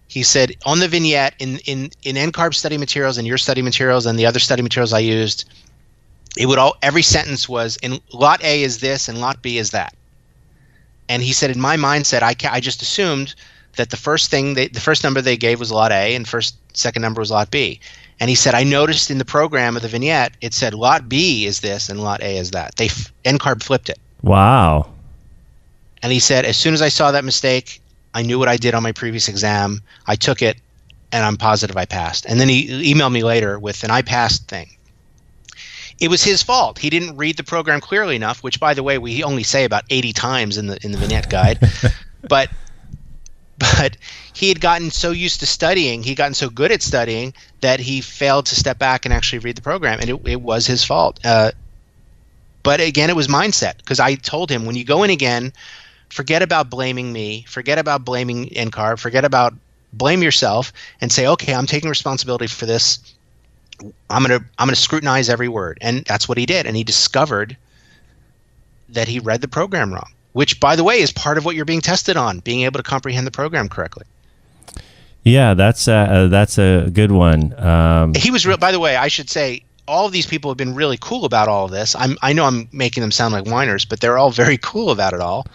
He said, on the vignette, in NCARB study materials and your study materials and the other study materials I used, every sentence was, in lot A is this and lot B is that. And he said, in my mindset, I just assumed that the first number they gave was lot A and second number was lot B. And he said, I noticed in the program of the vignette, it said lot B is this and lot A is that. NCARB flipped it. Wow. And he said, as soon as I saw that mistake, I knew what I did on my previous exam. I took it, and I'm positive I passed. And then he emailed me later with an I passed thing. It was his fault. He didn't read the program clearly enough, which, by the way, we only say about 80 times in the vignette guide. But But he had gotten so used to studying, he'd gotten so good at studying that he failed to step back and actually read the program, and it was his fault. But again, it was mindset, because I told him, when you go in again, forget about blaming me, forget about blaming NCARB, blame yourself and say, okay, I'm taking responsibility for this. I'm gonna scrutinize every word. And that's what he did. And he discovered that he read the program wrong, which, by the way, is part of what you're being tested on, being able to comprehend the program correctly. Yeah, that's a good one. He was real. By the way, I should say, all of these people have been really cool about all of this. I know I'm making them sound like whiners, but they're all very cool about it all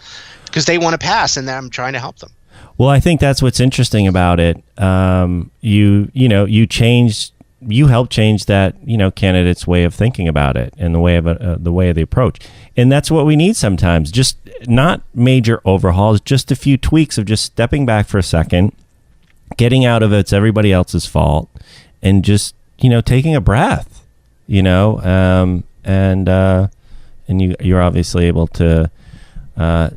because they want to pass, and I'm trying to help them. Well, I think that's what's interesting about it. You helped change that, candidate's way of thinking about it and the way of the approach. And that's what we need sometimes. Just not major overhauls, just a few tweaks of just stepping back for a second, getting out of it's everybody else's fault, and just, taking a breath, and you're obviously able to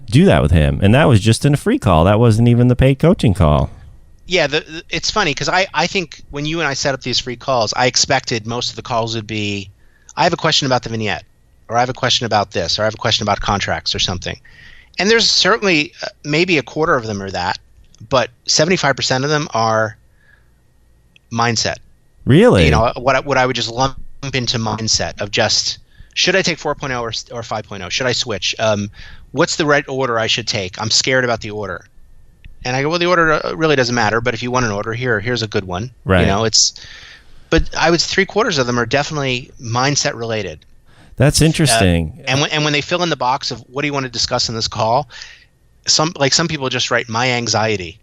do that with him. And that was just in a free call. That wasn't even the paid coaching call. Yeah, it's funny because I think when you and I set up these free calls, I expected most of the calls would be, I have a question about the vignette, or I have a question about this, or I have a question about contracts or something. And there's certainly maybe a quarter of them are that, but 75% of them are mindset. Really? What I would just lump into mindset of just, should I take 4.0 or 5.0? Should I switch? What's the right order I should take? I'm scared about the order. And I go, well, the order really doesn't matter, but if you want an order, here's a good one. Right. But I would 3/4 of them are definitely mindset related. That's interesting. And when they fill in the box of what do you want to discuss in this call, some people just write my anxiety.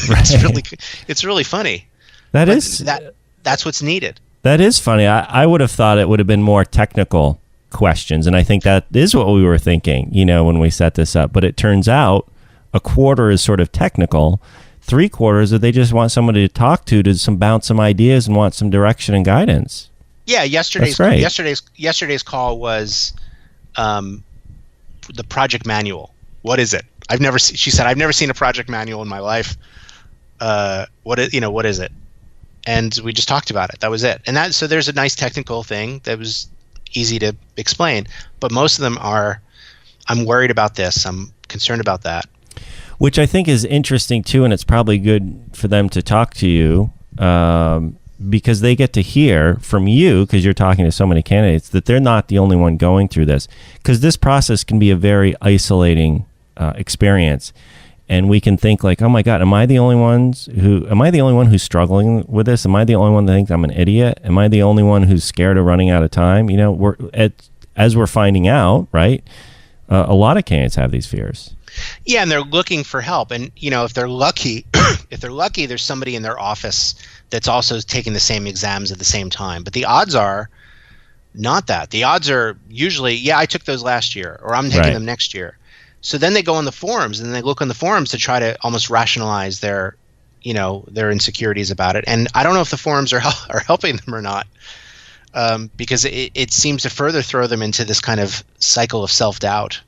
Right. It's really funny. That's what's needed. That is funny. I would have thought it would have been more technical questions, and I think that is what we were thinking, when we set this up. But it turns out a quarter is sort of technical. 3/4 that they just want somebody to talk to bounce some ideas and want some direction and guidance. Yeah, yesterday's call was the project manual. What is it? She said, I've never seen a project manual in my life. What is it? And we just talked about it. That was it. And so there's a nice technical thing that was easy to explain, but most of them are, I'm worried about this, I'm concerned about that. Which I think is interesting too, and it's probably good for them to talk to you because they get to hear from you, because you're talking to so many candidates, that they're not the only one going through this. Because this process can be a very isolating experience, and we can think like, oh my God, am I the only one who's struggling with this? Am I the only one that thinks I'm an idiot? Am I the only one who's scared of running out of time? As we're finding out, right? A lot of candidates have these fears. Yeah, and they're looking for help. And if they're lucky, there's somebody in their office that's also taking the same exams at the same time. But the odds are not that. The odds are usually, yeah, I took those last year, or I'm taking them next year. So then they go on the forums and they look on the forums to try to almost rationalize their insecurities about it. And I don't know if the forums are helping them or not, because it seems to further throw them into this kind of cycle of self-doubt.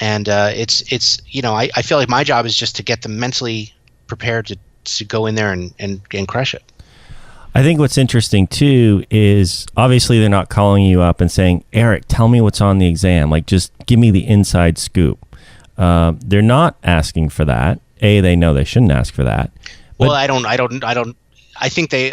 And I feel like my job is just to get them mentally prepared to go in there and crush it. I think what's interesting too is obviously they're not calling you up and saying, Eric, tell me what's on the exam. Like, just give me the inside scoop. They're not asking for that. They know they shouldn't ask for that. Well, I don't. I think they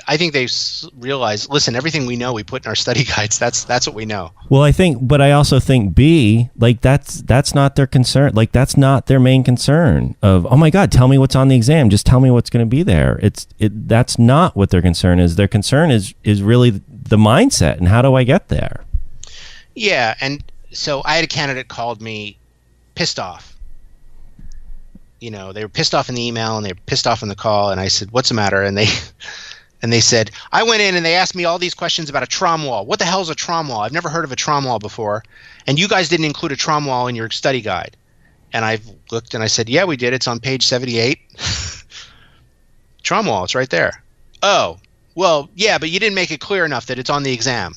realize, listen, everything we know we put in our study guides. That's what we know. Well, I also think B, like that's not their concern. Like, that's not their main concern of, oh my God, tell me what's on the exam. Just tell me what's going to be there. That's not what their concern is. Their concern is really the mindset and how do I get there? Yeah. And so I had a candidate called me pissed off. They were pissed off in the email and they were pissed off in the call. And I said, what's the matter? And they said, I went in and they asked me all these questions about a trom wall. What the hell is a trom wall? I've never heard of a trom wall before. And you guys didn't include a trom wall in your study guide. And I looked and I said, yeah, we did. It's on page 78. Trom wall, it's right there. Oh, well, yeah, but you didn't make it clear enough that it's on the exam.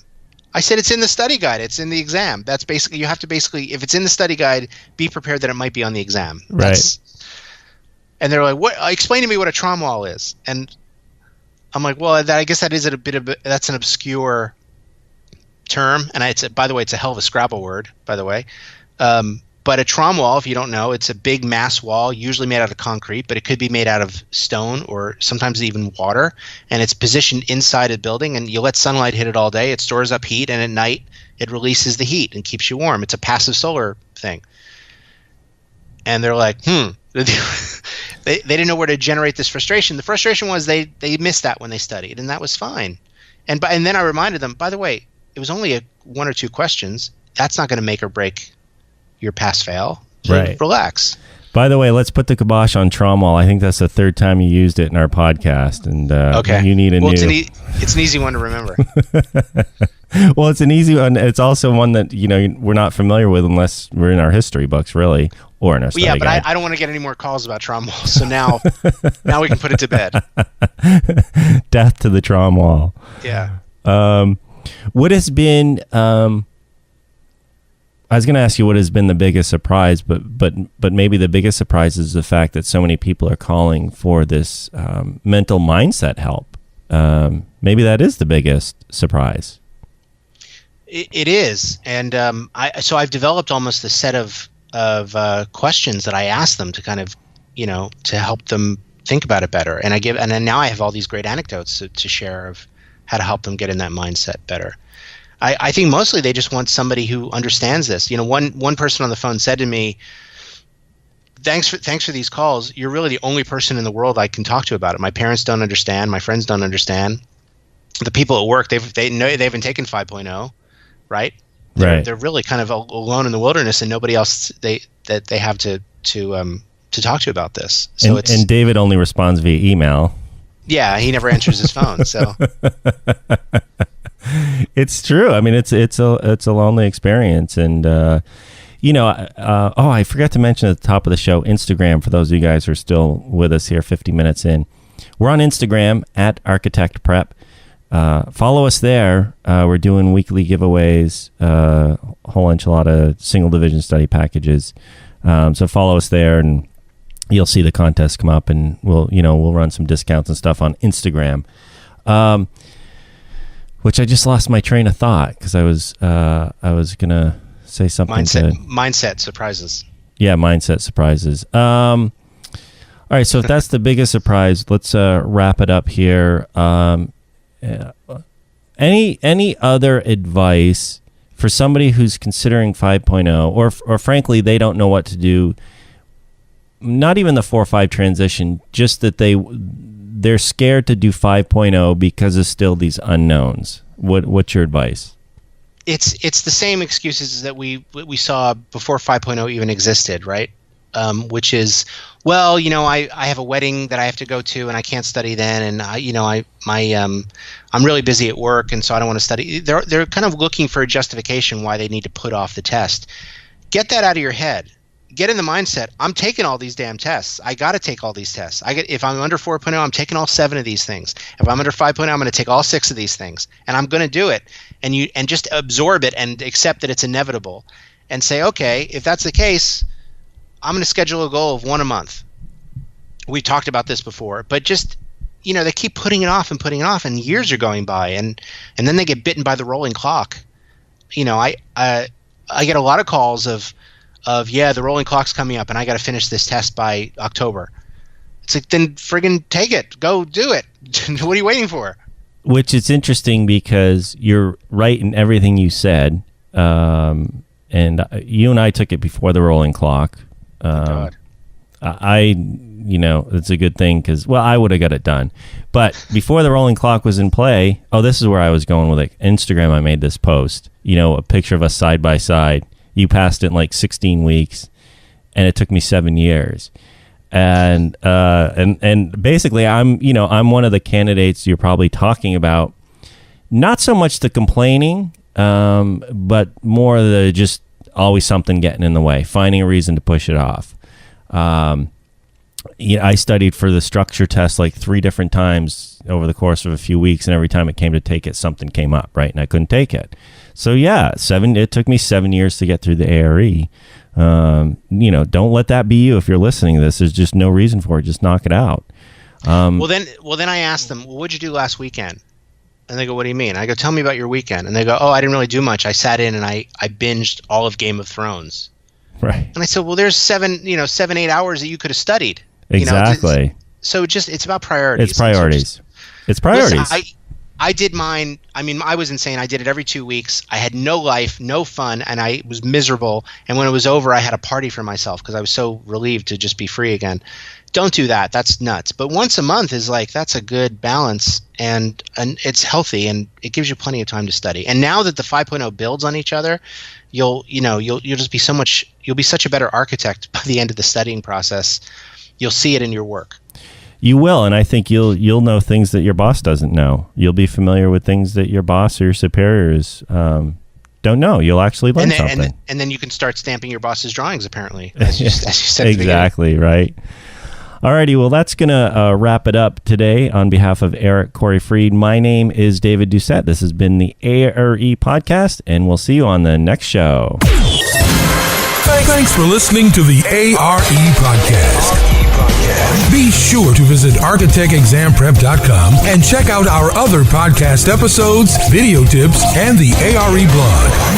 I said, it's in the study guide. It's in the exam. That's you have to if it's in the study guide, be prepared that it might be on the exam. Right. And they're like, "What? Explain to me what a trom wall is." And I'm like, "Well, I guess that is that's an obscure term." And by the way, it's a hell of a Scrabble word, by the way. But a trom wall, if you don't know, it's a big mass wall, usually made out of concrete, but it could be made out of stone or sometimes even water. And it's positioned inside a building, and you let sunlight hit it all day. It stores up heat, and at night it releases the heat and keeps you warm. It's a passive solar thing. And they're like, They didn't know where to generate this frustration. The frustration was they missed that when they studied, and that was fine. And then I reminded them, by the way, it was only one or two questions. That's not going to make or break your pass-fail. So right. Relax. By the way, let's put the kibosh on trom wall. I think that's the third time you used it in our podcast, and okay. You need a new. It's an easy one to remember. Well, it's an easy one. It's also one that we're not familiar with unless we're in our history books, really, or in our study guide. But I don't want to get any more calls about trom walls. So now we can put it to bed. Death to the trom wall. Yeah. What has been? I was going to ask you what has been the biggest surprise, but maybe the biggest surprise is the fact that so many people are calling for this mental mindset help. Maybe that is the biggest surprise. It is, and I've developed almost a set of questions that I ask them to kind of to help them think about it better, and then now I have all these great anecdotes to share of how to help them get in that mindset better. I think mostly they just want somebody who understands this. One person on the phone said to me, thanks for these calls. You're really the only person in the world I can talk to about it. My parents don't understand. My friends don't understand. The people at work, they haven't taken 5.0, right? They're really kind of alone in the wilderness, and nobody else they have to talk to about this. So and David only responds via email. Yeah, he never answers his phone. So it's true. I mean, it's a lonely experience, and I forgot to mention at the top of the show, Instagram, for those of you guys who are still with us here 50 minutes in. We're on Instagram at Architect Prep. Follow us there. We're doing weekly giveaways, a whole enchilada single division study packages. So follow us there, and you'll see the contest come up, and we'll run some discounts and stuff on Instagram. Which I just lost my train of thought because I was gonna say something. Mindset surprises. Yeah, mindset surprises. All right, so if that's the biggest surprise, let's wrap it up here. Any other advice for somebody who's considering 5.0, or frankly they don't know what to do? Not even the 4.5 transition, just that they're scared to do 5.0 because of still these unknowns. What's your advice? It's the same excuses that we saw before 5.0 even existed, right? Which is, well, I have a wedding that I have to go to and I can't study then, and I'm really busy at work, and so I don't want to study. They're kind of looking for a justification why they need to put off the test. Get that out of your head. Get in the mindset, I'm taking all these damn tests. I got to take all these tests. If I'm under 4.0, I'm taking all 7 of these things. If I'm under 5.0, I'm going to take all 6 of these things, and I'm going to do it. And just absorb it and accept that it's inevitable, and say, okay, if that's the case, I'm going to schedule a goal of 1 a month. We talked about this before, but just they keep putting it off, and years are going by, and then they get bitten by the rolling clock. I get a lot of calls of the rolling clock's coming up and I got to finish this test by October. It's like, then friggin' take it. Go do it. What are you waiting for? Which is interesting because you're right in everything you said. And you and I took it before the rolling clock. God. It's a good thing because, well, I would have got it done. But before the rolling clock was in play, this is where I was going with it. Instagram, I made this post, a picture of us side by side. You passed it in like 16 weeks, and it took me 7 years. And basically, I'm one of the candidates you're probably talking about. Not so much the complaining, but more the just always something getting in the way, finding a reason to push it off. I studied for the structure test like 3 different times over the course of a few weeks, and every time it came to take it, something came up, right? And I couldn't take it. So yeah, it took me 7 years to get through the ARE. Don't let that be you if you're listening to this. There's just no reason for it. Just knock it out. Well, then I asked them, well, what'd you do last weekend? And they go, what do you mean? I go, tell me about your weekend. And they go, oh, I didn't really do much. I sat in and I binged all of Game of Thrones. Right. And I said, well, there's 7-8 hours that you could have studied. Exactly. So it's about priorities. It's priorities. It's priorities. Listen, I did mine. I mean, I was insane. I did it every 2 weeks. I had no life, no fun, and I was miserable. And when it was over, I had a party for myself because I was so relieved to just be free again. Don't do that. That's nuts. But once a month is that's a good balance, and it's healthy, and it gives you plenty of time to study. And now that the 5.0 builds on each other, you'll just be you'll be such a better architect by the end of the studying process. You'll see it in your work. You will, and I think you'll know things that your boss doesn't know. You'll be familiar with things that your boss or your superiors don't know. You'll actually learn something. And then you can start stamping your boss's drawings, apparently, as you said. Exactly, right. Alrighty, well, that's going to wrap it up today on behalf of Eric Corey Freed. My name is David Doucette. This has been the ARE Podcast, and we'll see you on the next show. Thanks for listening to the ARE Podcast. Be sure to visit architectexamprep.com and check out our other podcast episodes, video tips, and the ARE blog.